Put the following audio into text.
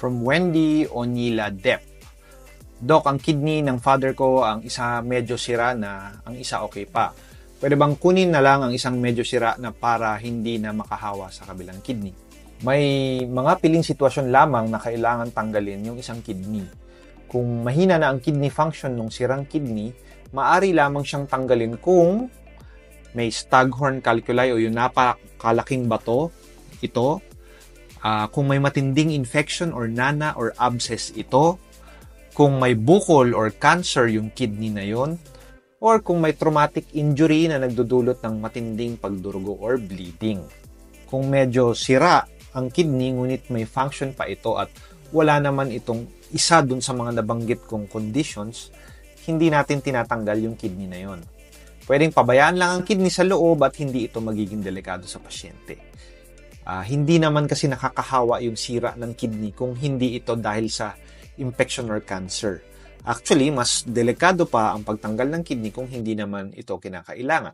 from Wendy Onila Depp. Doc, ang kidney ng father ko, ang isa medyo sira na, ang isa okay pa. Pwede bang kunin na lang ang isang medyo sira na para hindi na makahawa sa kabilang kidney? May mga piling sitwasyon lamang na kailangan tanggalin yung isang kidney. Kung mahina na ang kidney function ng sirang kidney, maaari lamang siyang tanggalin kung may staghorn calculi o yung napakalaking bato, ito. Kung may matinding infection or nana or abscess ito. Kung may bukol or cancer yung kidney na yon. Or kung may traumatic injury na nagdudulot ng matinding pagdurugo or bleeding. Kung medyo sira ang kidney ngunit may function pa ito at wala naman itong isa dun sa mga nabanggit kong conditions, hindi natin tinatanggal yung kidney na yon. Pwedeng pabayaan lang ang kidney sa loob at hindi ito magiging delikado sa pasyente. Hindi naman kasi nakakahawa yung sira ng kidney kung hindi ito dahil sa infection or cancer. Actually, mas delikado pa ang pagtanggal ng kidney kung hindi naman ito kinakailangan.